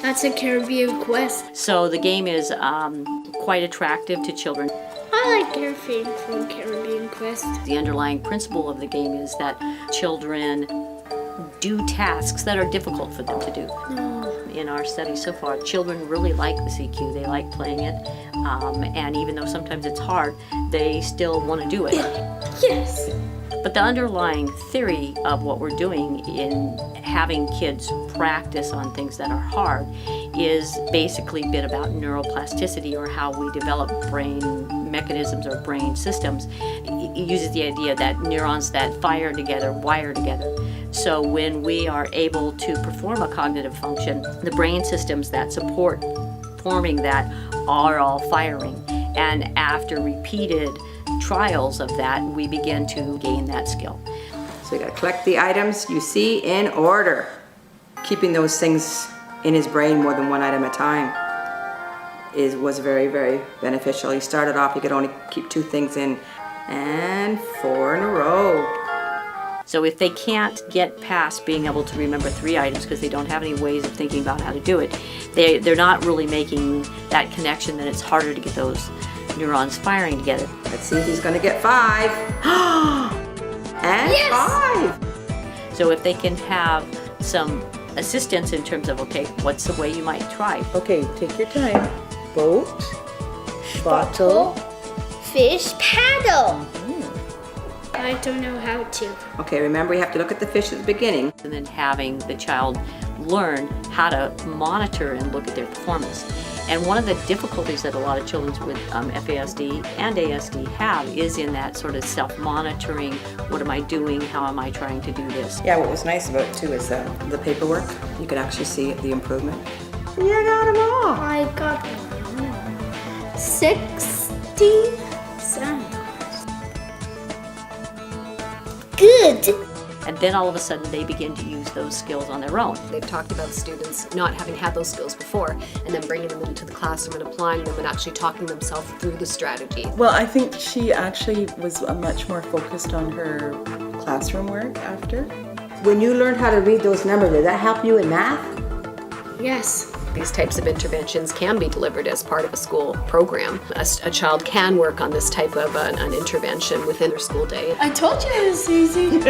That's a Caribbean quest. So the game is quite attractive to children. I like everything from Caribbean Quest. The underlying principle of the game is that children do tasks that are difficult for them to do. No. In our study so far, children really like the CQ. They like playing it. And even though sometimes it's hard, they still want to do it. Yes. But the underlying theory of what we're doing in having kids practice on things that are hard is basically a bit about neuroplasticity, or how we develop brain mechanisms or brain systems. It uses the idea that neurons that fire together wire together. So when we are able to perform a cognitive function, the brain systems that support forming that are all firing. And after repeated trials of that, we begin to gain that skill. So you gotta collect the items you see in order. Keeping those things in his brain more than one item at a time was very, very beneficial. He started off, he could only keep 2 things in, and 4 in a row. So if they can't get past being able to remember 3 items because they don't have any ways of thinking about how to do it, they're not really making that connection, then it's harder to get those neurons firing together. Let's see if he's gonna get 5. And yes! 5! So if they can have some assistance in terms of, okay, what's the way you might try? Okay, take your time. Boat, bottle, fish, paddle. I don't know how to. Okay, remember you have to look at the fish at the beginning. And then having the child learn how to monitor and look at their performance. And one of the difficulties that a lot of children with FASD and ASD have is in that sort of self-monitoring. What am I doing? How am I trying to do this? Yeah, what was nice about it too is the paperwork. You could actually see the improvement. You got them all. I got 67. Good. And then all of a sudden they begin to use those skills on their own. They've talked about students not having had those skills before, and then bringing them into the classroom and applying them and actually talking themselves through the strategy. Well, I think she actually was much more focused on her classroom work after. When you learned how to read those numbers, did that help you in math? Yes. These types of interventions can be delivered as part of a school program. A child can work on this type of an intervention within their school day. I told you it was easy.